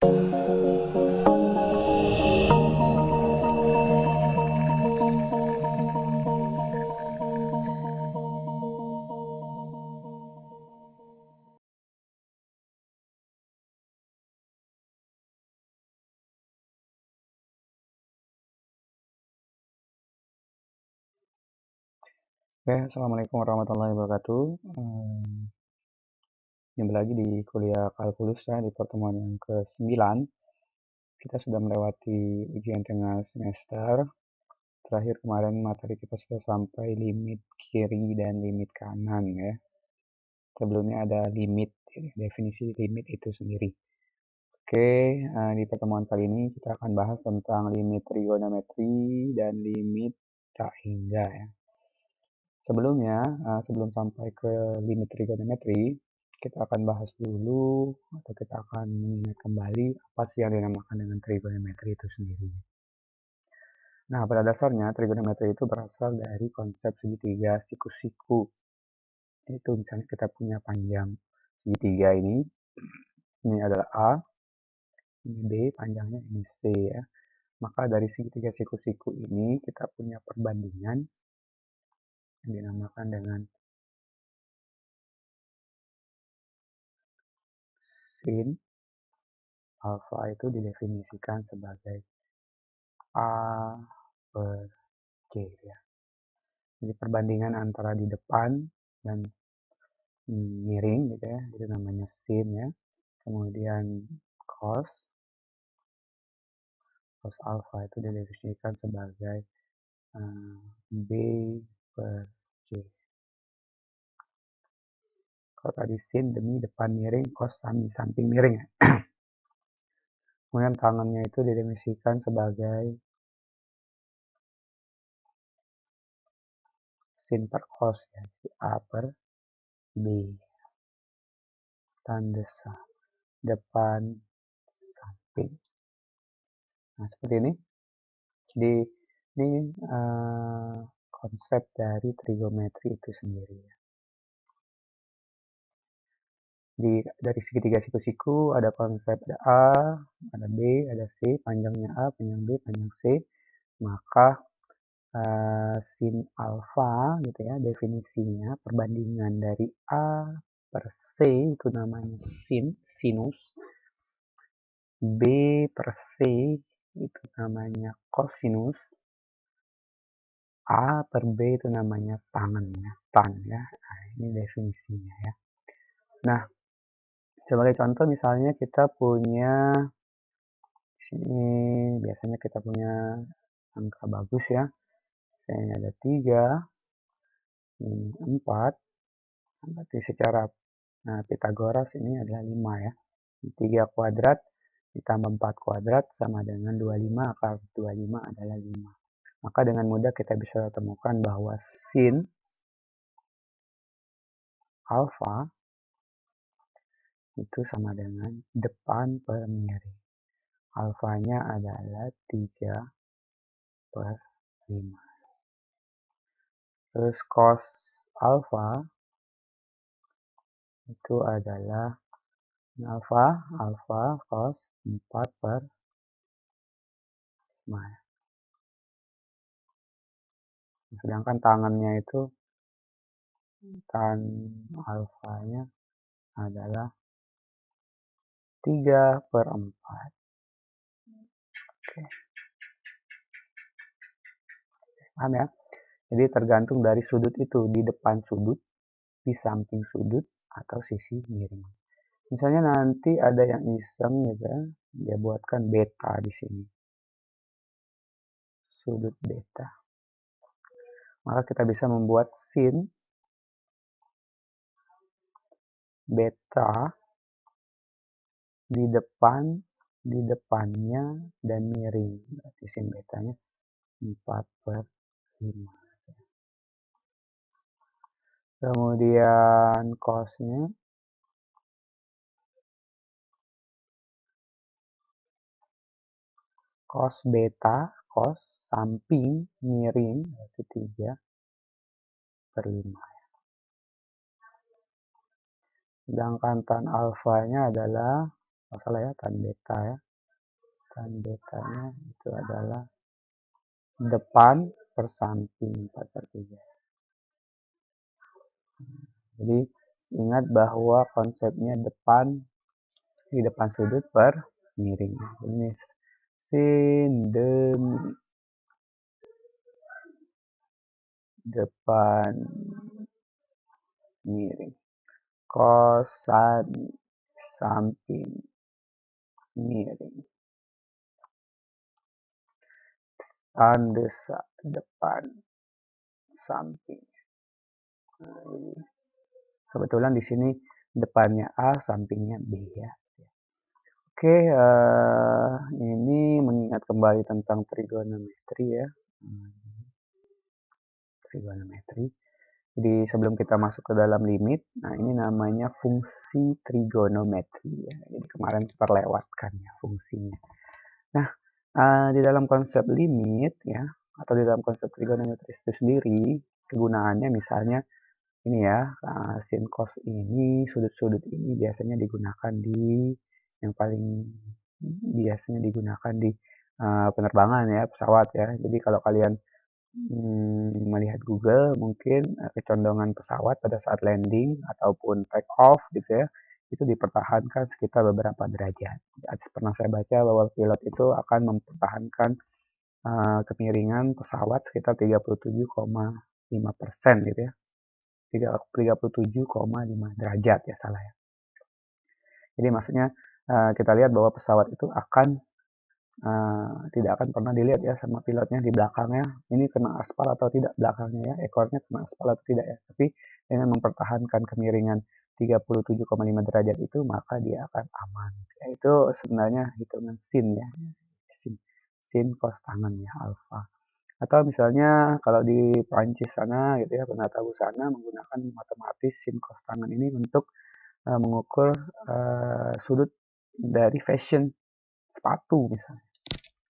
Oke, Assalamualaikum warahmatullahi wabarakatuh. Jumpa lagi di kuliah kalkulus ya, di pertemuan yang ke-9. Kita sudah melewati ujian tengah semester. Terakhir kemarin materi kita sudah sampai limit kiri dan limit kanan ya. Sebelumnya ada limit, definisi limit itu sendiri. Oke, di pertemuan kali ini kita akan bahas tentang limit trigonometri dan limit tak hingga ya. Sebelumnya, sebelum sampai ke limit trigonometri, kita akan bahas dulu atau kita akan mengingat kembali apa sih yang dinamakan dengan trigonometri itu sendiri. Nah, pada dasarnya trigonometri itu berasal dari konsep segitiga siku-siku. Itu misalnya kita punya panjang segitiga ini adalah A, ini B, panjangnya ini C ya. Maka dari segitiga siku-siku ini kita punya perbandingan yang dinamakan dengan sin alfa itu didefinisikan sebagai A per C ya. Jadi perbandingan antara di depan dan miring gitu ya, itu namanya sin ya. Kemudian cos alfa itu didefinisikan sebagai B per C. Kalau tadi sin demi depan miring, cos samping miring ya. Kemudian tangannya itu didefinisikan sebagai sin per cos ya, jadi A per B. Tanda depan samping. Nah, seperti ini. Jadi ini konsep dari trigonometri itu sendiri. Dari segitiga siku-siku ada konsep ada A, ada B, ada C, panjangnya A, panjang B, panjang C. Maka sin alfa gitu ya, definisinya perbandingan dari A per C itu namanya sinus. B per C itu namanya kosinus. A per B itu namanya tan ya. Nah, ini definisinya ya. Nah, sebagai contoh misalnya kita punya di sini biasanya kita punya angka bagus ya. Misalnya ada 3, ini 4. Berarti secara Pitagoras ini adalah 5 ya. 3 kuadrat ditambah 4 kuadrat sama dengan 25, akar 25 adalah 5. Maka dengan mudah kita bisa temukan bahwa sin alfa itu sama dengan depan per miring. Alfanya adalah 3 per 5. Terus cos alfa itu adalah alfa cos 4 per 5. Sedangkan tangannya itu tan alfanya adalah 3 per 4. Oke. Paham ya? Jadi tergantung dari sudut itu, di depan sudut, di samping sudut, atau sisi miring. Misalnya nanti ada yang iseng gitu ya, dia buatkan beta di sini. Sudut beta. Maka kita bisa membuat sin beta di depannya dan miring. Berarti sin betanya 4 per 5. Kemudian cosnya cos beta, cos samping miring berarti 3 per 5. Sedangkan tan alfanya adalah Kalau salah ya, tan beta ya. Tan betanya itu adalah depan per samping 4/3. Jadi ingat bahwa konsepnya di depan sudut per miring. Ini sin demi depan miring, kosan samping miring, tan desak depan samping. Nah, kebetulan di sini depannya A, sampingnya B ya. Oke, ini mengingat kembali tentang trigonometri ya. Trigonometri. Jadi sebelum kita masuk ke dalam limit, nah ini namanya fungsi trigonometri ya. Jadi kemarin terlewatkan ya fungsinya. Nah, di dalam konsep limit ya, atau di dalam konsep trigonometri itu sendiri, kegunaannya misalnya ini ya, sin cos ini, sudut-sudut ini biasanya digunakan di yang paling biasanya digunakan di penerbangan ya, pesawat ya. Jadi kalau kalian melihat Google mungkin kecondongan pesawat pada saat landing ataupun take off gitu ya, itu dipertahankan sekitar beberapa derajat. Pernah saya baca bahwa pilot itu akan mempertahankan kemiringan pesawat sekitar 37,5% gitu ya. 37,5 derajat ya, salah ya. Jadi maksudnya kita lihat bahwa pesawat itu tidak akan pernah dilihat ya sama pilotnya di belakangnya ini kena aspal atau tidak belakangnya ya, ekornya kena aspal atau tidak ya, tapi dengan mempertahankan kemiringan 37,5 derajat itu maka dia akan aman ya. Itu sebenarnya hitungan sin ya, sin cos tangan ya, alfa. Atau misalnya kalau di Prancis sana gitu ya, penata busana menggunakan matematis sin cos tangan ini untuk mengukur sudut dari fashion sepatu misalnya.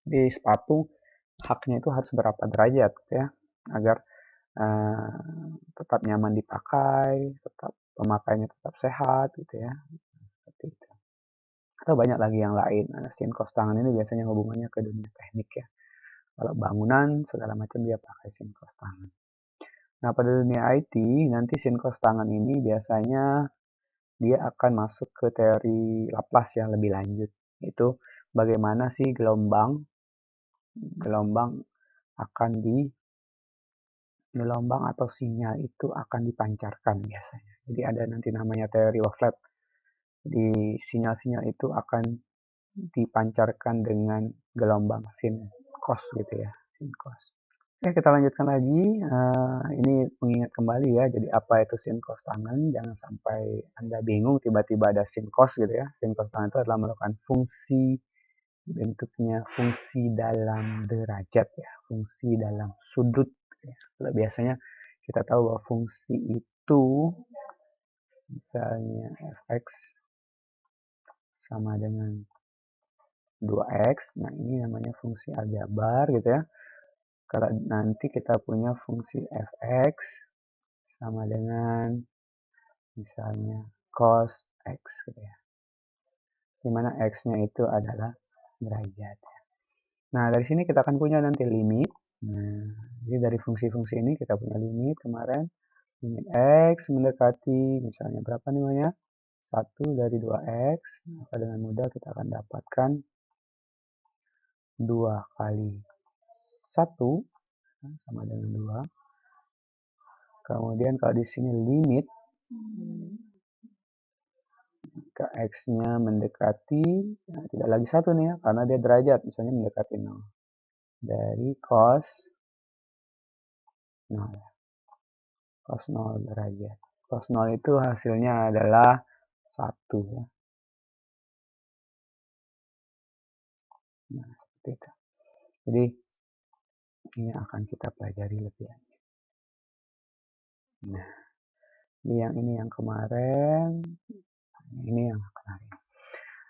Di sepatu haknya itu harus berapa derajat ya, agar tetap nyaman dipakai, tetap pemakainya tetap sehat gitu ya, seperti itu. Atau banyak lagi yang lain. Sin cos tangan ini biasanya hubungannya ke dunia teknik ya. Kalau bangunan segala macam dia pakai sin cos tangan. Nah, pada dunia IT nanti sin cos tangan ini biasanya dia akan masuk ke teori Laplace yang lebih lanjut. Itu bagaimana sih gelombang gelombang atau sinyal itu akan dipancarkan biasanya. Jadi ada nanti namanya teori wavelet. Di sinyal-sinyal itu akan dipancarkan dengan gelombang sin cos gitu ya, sin cos. Oke, kita lanjutkan lagi. Ini mengingat kembali ya, jadi apa itu sin cos tangan? Jangan sampai Anda bingung tiba-tiba ada sin cos gitu ya. Sin cos tangan itu adalah merupakan fungsi, bentuknya fungsi dalam derajat ya, fungsi dalam sudut ya. Kalau biasanya kita tahu bahwa fungsi itu misalnya fx sama dengan 2x. Nah, ini namanya fungsi aljabar gitu ya. Kalau nanti kita punya fungsi fx sama dengan misalnya cos x gitu ya, dimana x-nya itu adalah derajat. Nah, dari sini kita akan punya nanti limit. Nah, jadi dari fungsi-fungsi ini kita punya limit kemarin. Limit x mendekati misalnya berapa namanya? 1 dari 2x. Maka dengan mudah kita akan dapatkan 2 kali 1 sama dengan 2. Kemudian kalau di sini limit ke x-nya mendekati, nah, tidak lagi 1 nih ya, karena dia derajat, misalnya mendekati 0. Dari cos 0. Cos 0 derajat. Cos 0 itu hasilnya adalah 1 ya. Nah, seperti itu. Jadi ini akan kita pelajari lebih lanjut. Nah, ini yang kemarin, ini yang akan hari ini.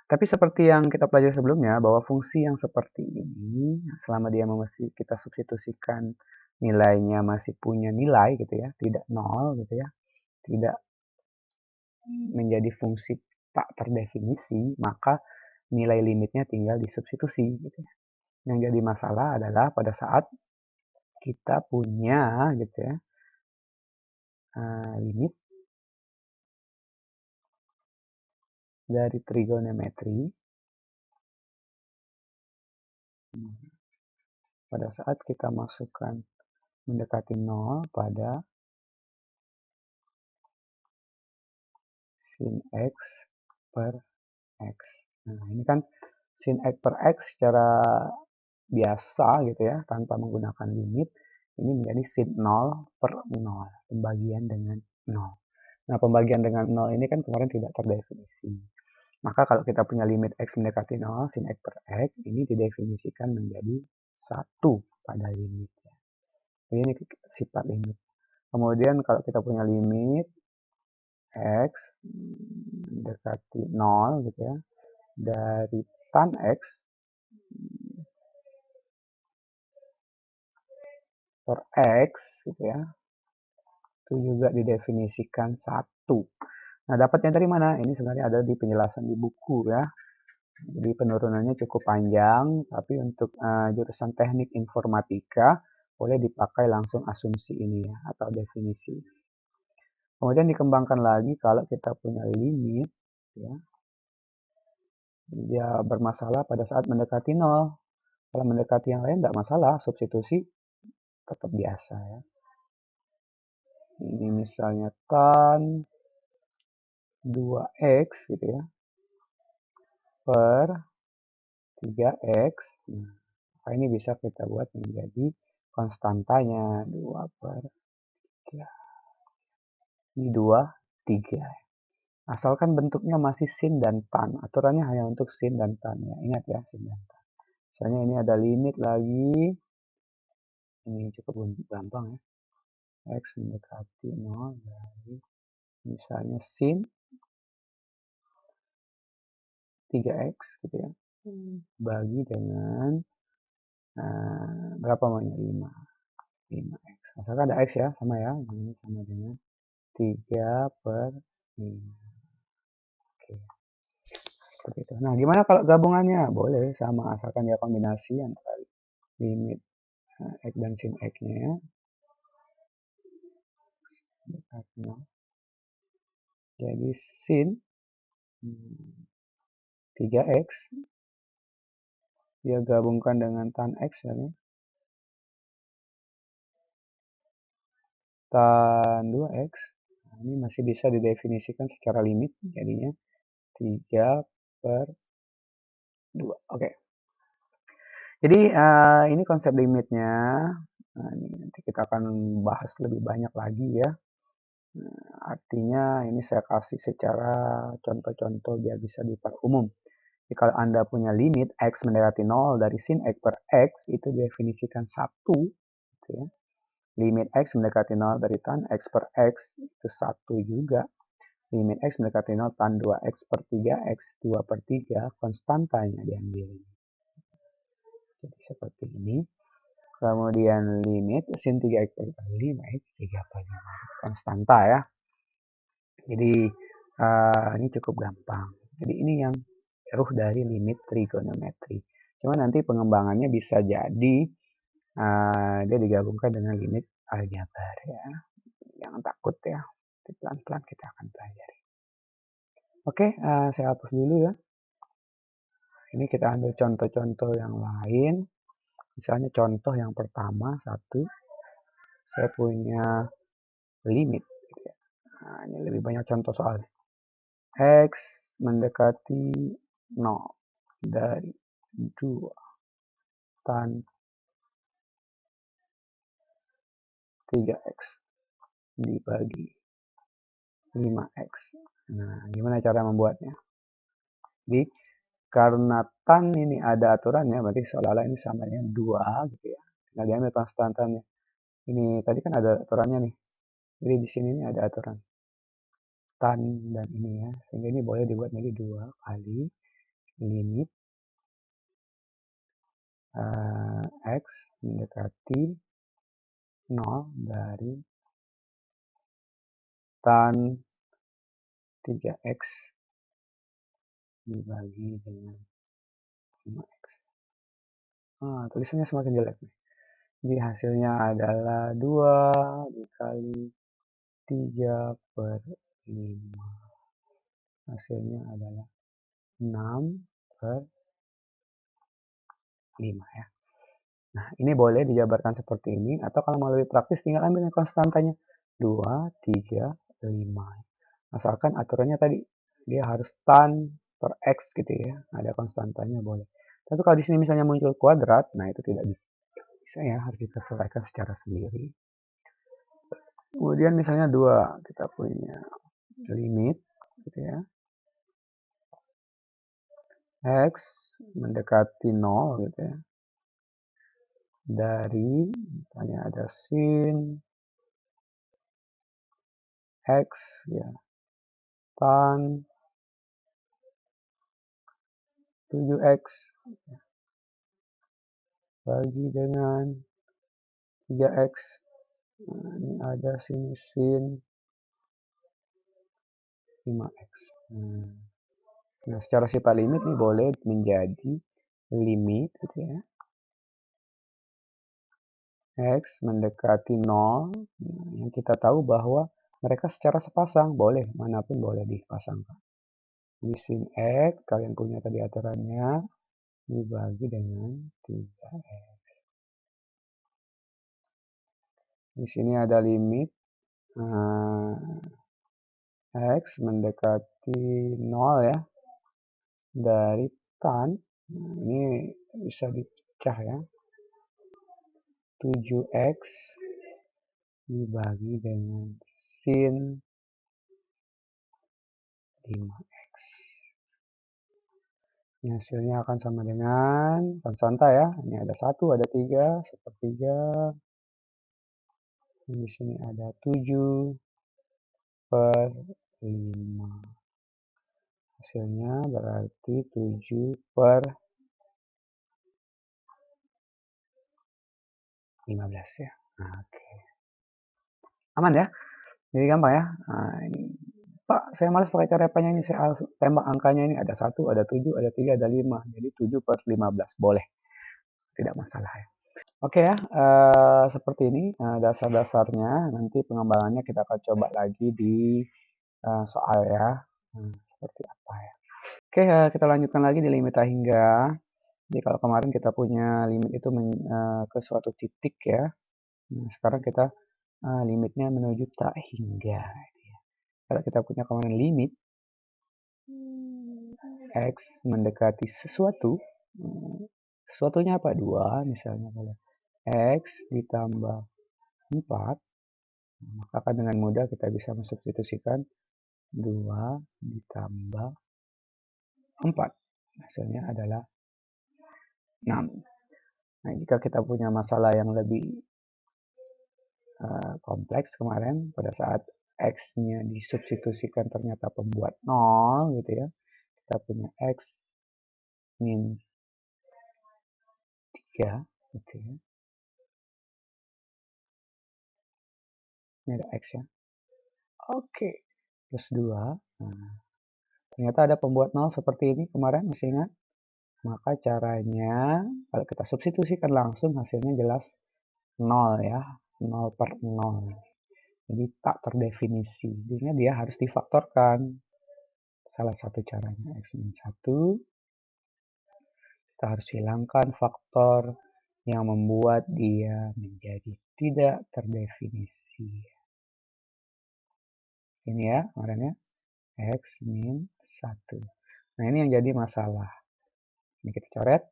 Tapi seperti yang kita pelajari sebelumnya, bahwa fungsi yang seperti ini, selama dia masih kita substitusikan nilainya masih punya nilai gitu ya, tidak nol gitu ya, tidak menjadi fungsi tak terdefinisi, maka nilai limitnya tinggal disubstitusi gitu ya. Yang jadi masalah adalah pada saat kita punya gitu ya limit dari trigonometri pada saat kita masukkan mendekati 0 pada sin X per X. Nah, ini kan sin X per X secara biasa gitu ya, tanpa menggunakan limit, ini menjadi sin 0 per 0, pembagian dengan 0. Nah, pembagian dengan 0 ini kan kemarin tidak terdefinisi. Maka kalau kita punya limit X mendekati 0, sin X per X, ini didefinisikan menjadi 1 pada limitnya. Ini sifat limit. Kemudian kalau kita punya limit X mendekati 0 gitu ya, dari tan X per X gitu ya, itu juga didefinisikan 1. Nah, dapatnya dari mana? Ini sebenarnya ada di penjelasan di buku ya. Jadi penurunannya cukup panjang, tapi untuk jurusan teknik informatika boleh dipakai langsung asumsi ini ya, atau definisi. Kemudian dikembangkan lagi kalau kita punya limit, ya, dia bermasalah pada saat mendekati 0. Kalau mendekati yang lain tidak masalah, substitusi tetap biasa ya. Ini misalnya tan 2x gitu ya, per 3x. Nah, ini bisa kita buat menjadi konstantanya 2 per 3. Ini 2, 3. Asalkan bentuknya masih sin dan tan. Aturannya hanya untuk sin dan tan ya. Ingat ya, sin dan tan. Misalnya ini ada limit lagi. Ini cukup gampang ya. X mendekati 0 dari misalnya sin 3x gitu ya. Bagi dengan berapa namanya? 5x. Asalkan ada x ya, sama ya. Ini sama dengan 3 per 5. Oke. Seperti itu. Nah, gimana kalau gabungannya? Boleh, sama. Asalkan dia kombinasi antara limit X dan sin X-nya. Jadi sin 3x dia gabungkan dengan tan X ya. Tan 2x. Nah, ini masih bisa didefinisikan secara limit, jadinya 3 per 2. Oke. Jadi ini konsep limitnya. Nah, ini nanti kita akan bahas lebih banyak lagi ya. Artinya ini saya kasih secara contoh-contoh biar bisa diperumum. Jadi kalau Anda punya limit X mendekati 0 dari sin X per X, itu definisikan 1. Gitu ya. Limit X mendekati 0 dari tan X per X, itu 1 juga. Limit X mendekati 0 tan 2X per 3X, 2 per 3, konstantanya diambil. Jadi seperti ini. Kemudian limit sin 3X per 5X, 3 per 5. Konstanta ya. Jadi ini cukup gampang. Jadi ini yang ruh dari limit trigonometri. Cuma nanti pengembangannya bisa jadi dia digabungkan dengan limit aljabar ya. Jangan takut ya. Pelan-pelan kita akan pelajari. Oke, saya hapus dulu ya. Ini kita ambil contoh-contoh yang lain. Misalnya contoh yang pertama, 1. Saya punya limit. Nah, ini lebih banyak contoh soalnya. X mendekati 0 dari 2 tan 3x dibagi 5x. Nah, gimana cara membuatnya? Jadi, karena tan ini ada aturannya, berarti seolah-olah ini sama dengan 2 gitu ya. Nah, diambil konstantannya. Ini tadi kan ada aturannya nih. Jadi di sini ini ada aturan tan dan ini ya. Sehingga ini boleh dibuat menjadi 2 kali limit X mendekati 0 dari tan 3x dibagi dengan 5x. Tulisannya semakin jelek nih. Jadi hasilnya adalah 2 dikali 3 per 5. Hasilnya adalah 6 per 5 ya. Nah, ini boleh dijabarkan seperti ini, atau kalau mau lebih praktis tinggal ambil konstantanya. 2, 3, 5. Asalkan aturannya tadi, dia harus tan per x gitu ya. Ada konstantanya boleh. Tapi kalau di sini misalnya muncul kuadrat, nah itu tidak bisa. Bisa ya, harus kita selesaikan secara sendiri. Kemudian misalnya 2, kita punya limit gitu ya. X mendekati 0 gitu ya. Dari misalnya ada sin X ya, tan 7x bagi dengan 3x. Nah, ini ada sin 5x. Nah, secara sifat limit nih boleh menjadi limit gitu ya. X mendekati 0. Nah, yang kita tahu bahwa mereka secara sepasang, boleh manapun boleh dipasangkan. Di sin X, kalian punya tadi aturannya, dibagi dengan 3x. Di sini ada limit X mendekati 0 ya, dari tan. Nah, ini bisa dipecah ya. 7x dibagi dengan sin 5x. Ini hasilnya akan sama dengan konstanta ya. Ini ada 1, ada 3, sepertiga. Di sini ada 7 per 5. Hasilnya berarti 7 per 15 ya. Oke. Aman ya? Jadi gampang ya. Nah, ini Pak, saya malas pakai cara repanya ini, saya tembak angkanya ini, ada 1, ada 7, ada 3, ada 5. Jadi 7 per 15, boleh. Tidak masalah ya. Oke ya, seperti ini dasar-dasarnya. Nanti pengembangannya kita akan coba lagi di soal ya. Seperti apa ya. Oke, kita lanjutkan lagi di limit tak hingga. Jadi kalau kemarin kita punya limit itu ke suatu titik ya. Nah, sekarang kita limitnya menuju tak hingga. Kalau kita punya kemarin limit X mendekati sesuatu, sesuatunya apa? 2 misalnya. Kalau X ditambah 4, maka dengan mudah kita bisa mensubstitusikan 2 ditambah 4. Hasilnya adalah 6. Nah, jika kita punya masalah yang lebih kompleks kemarin, pada saat X-nya disubstitusikan ternyata pembuat 0 gitu ya. Kita punya X min 3 gitu ya. Ini ada X ya. Oke. Plus 2. Nah, ternyata ada pembuat 0 seperti ini kemarin, masih ingat? Maka caranya, kalau kita substitusikan langsung, hasilnya jelas 0 ya. 0 per 0. Jadi tak terdefinisi. Jadinya dia harus difaktorkan. Salah satu caranya X min 1. Kita harus hilangkan faktor yang membuat dia menjadi tidak terdefinisi. Ini ya kemarin ya. X min 1. Nah, ini yang jadi masalah. Ini kita coret.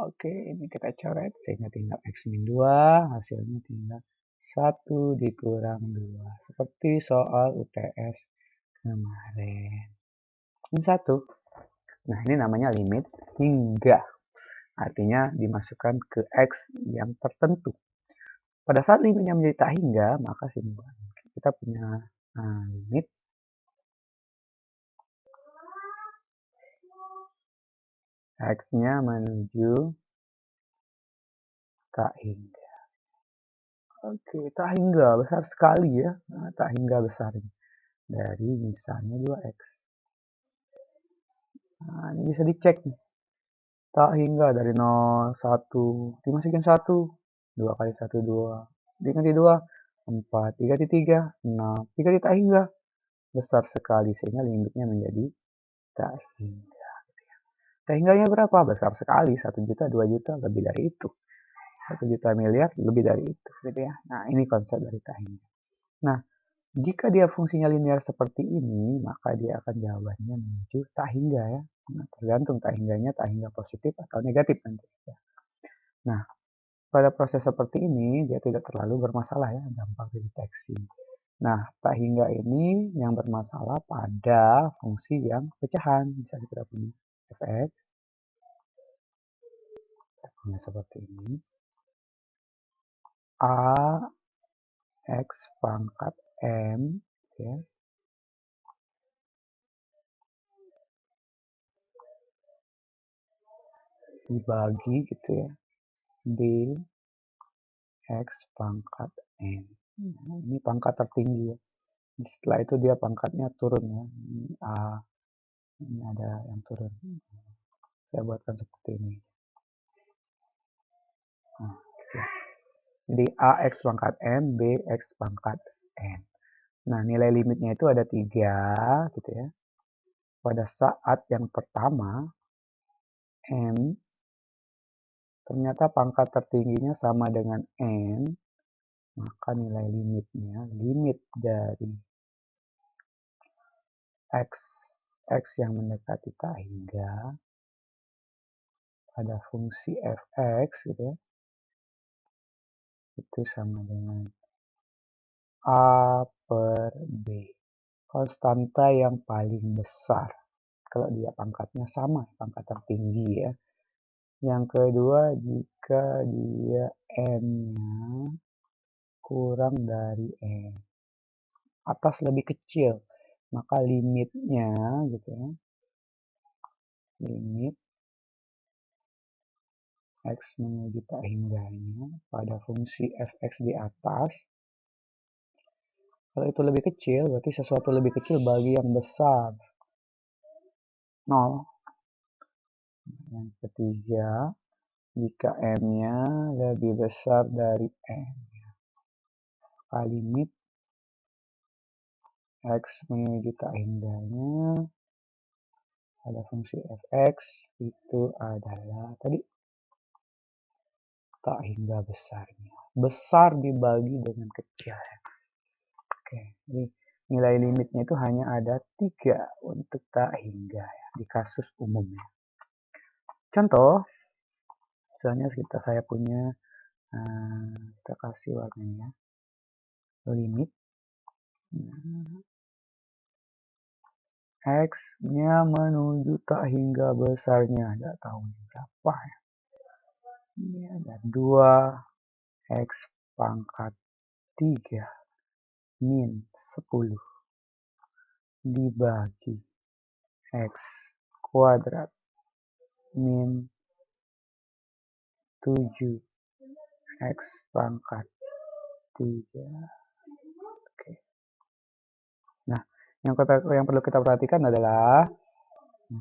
Oke, ini kita coret. Sehingga tinggal X min 2. Hasilnya tinggal 1 dikurang 2. Seperti soal UTS kemarin. Min 1. Nah, ini namanya limit hingga. Artinya dimasukkan ke X yang tertentu. Pada saat limitnya menjadi tak hingga, maka kita punya limit X-nya menuju tak hingga. Oke, tak hingga besar sekali ya. Nah, tak hingga besar ini. Dari misalnya 2X. Nah, ini bisa dicek nih. tak hingga dari 0, 1, dimasukin 1, 2 kali 1, 2, diganti 2, 4, diganti 3, 6, diganti tak hingga, besar sekali sehingga limitnya menjadi tak hingga. Tak hingganya berapa? Besar sekali, 1 juta, 2 juta, lebih dari itu. 1 juta miliar, lebih dari itu. Gitu ya. Nah, ini konsep dari tak hingga. Nah, jika dia fungsinya linear seperti ini, maka dia akan jawabannya menuju tak hingga ya. Nah, tergantung tak hingganya, tak hingga positif atau negatif nanti. Ya. Nah, pada proses seperti ini, dia tidak terlalu bermasalah ya, gampang dideteksi. Nah, tak hingga ini yang bermasalah pada fungsi yang pecahan. Misalnya kita punya fx, punya seperti ini. A x pangkat m, ya, dibagi gitu ya, d x pangkat n. Nah, ini pangkat tertinggi ya. Setelah itu dia pangkatnya turun ya. Ini A, ini ada yang turun. Saya buatkan seperti ini. Nah, ya. Jadi AX pangkat M, BX pangkat N. Nah, nilai limitnya itu ada 3 gitu ya. Pada saat yang pertama, M ternyata pangkat tertingginya sama dengan N, maka nilai limitnya, limit dari X yang mendekati tak hingga pada fungsi fx gitu ya, itu sama dengan A per B. Konstanta yang paling besar. Kalau dia pangkatnya sama, pangkat tertinggi ya. Yang kedua, jika dia N-nya kurang dari N. Atas lebih kecil, maka limitnya gitu ya. Limit X menuju tak hingganya pada fungsi fx di atas. Kalau itu lebih kecil, berarti sesuatu lebih kecil bagi yang besar. 0. Yang ketiga, jika M-nya lebih besar dari N. Maka limit X menuju tak hingganya pada fungsi fx itu adalah tadi tak hingga besarnya. Besar dibagi dengan kecil. Oke, jadi nilai limitnya itu hanya ada 3 untuk tak hingga ya, di kasus umumnya. Contoh, misalnya saya punya, kita kasih warnanya, limit X-nya menuju tak hingga besarnya, tidak tahu berapa ya. Ini ada 2 X pangkat 3 min 10 dibagi X kuadrat min 7 X pangkat 3. Oke. Nah, yang perlu kita perhatikan adalah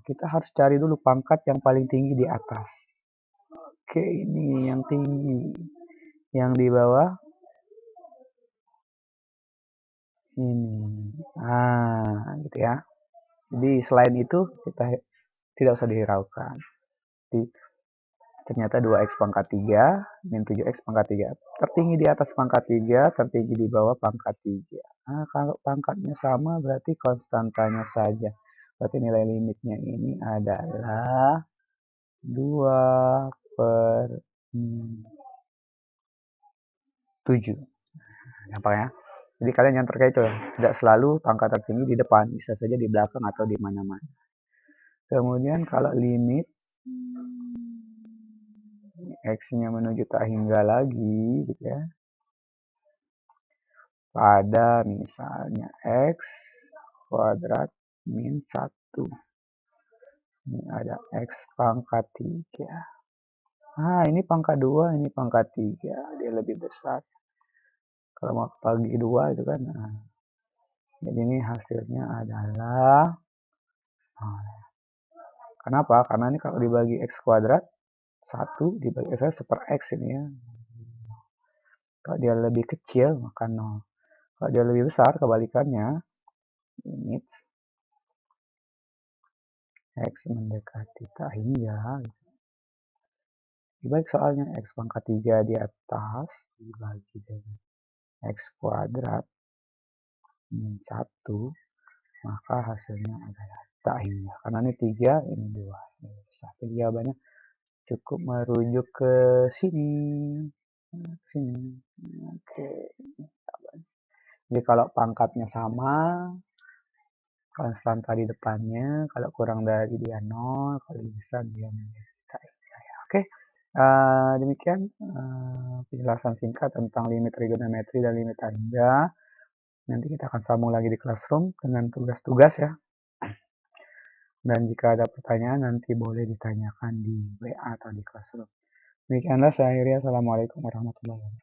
kita harus cari dulu pangkat yang paling tinggi di atas. Oke, ini yang tinggi. Yang di bawah ini. Gitu ya. Jadi selain itu kita tidak usah dihiraukan. Jadi, ternyata 2x pangkat 3 min 7x pangkat 3. Tertinggi di atas pangkat 3, tertinggi di bawah pangkat 3. Nah, kalau pangkatnya sama berarti konstantanya saja. Berarti nilai limitnya ini adalah 2 per 7. Gampang ya. Jadi kalian yang terkait itu tidak selalu pangkat tertinggi di depan, bisa saja di belakang atau di mana-mana. Kemudian kalau limit X-nya menuju tak hingga lagi gitu ya. Pada misalnya X kuadrat min 1. Ini ada X pangkat 3. Ini pangkat 2, ini pangkat 3. Dia lebih besar. Kalau mau bagi 2 itu kan. Jadi ini hasilnya adalah Kenapa? Karena ini kalau dibagi X kuadrat, 1 dibagi X per X ini ya. Kalau dia lebih kecil, maka 0. Kalau dia lebih besar, kebalikannya, limit X mendekati tak hingga. Dibalik soalnya X pangkat 3 di atas, dibagi dengan X kuadrat min 1, maka hasilnya adalah tak hingga. Karena ini 3, ini 2. Ini satu. Jawabannya cukup merujuk ke sini. Sini. Oke. Jadi kalau pangkatnya sama, konstan tadi depannya, kalau kurang dari dia 0, kalau besar dia menjadi tak hingga. Oke. Demikian penjelasan singkat tentang limit trigonometri dan limit tak hingga. Nanti kita akan sambung lagi di classroom dengan tugas-tugas ya. Dan jika ada pertanyaan nanti boleh ditanyakan di WA atau di classroom. Demikianlah saya akhiri. Assalamualaikum warahmatullahi wabarakatuh.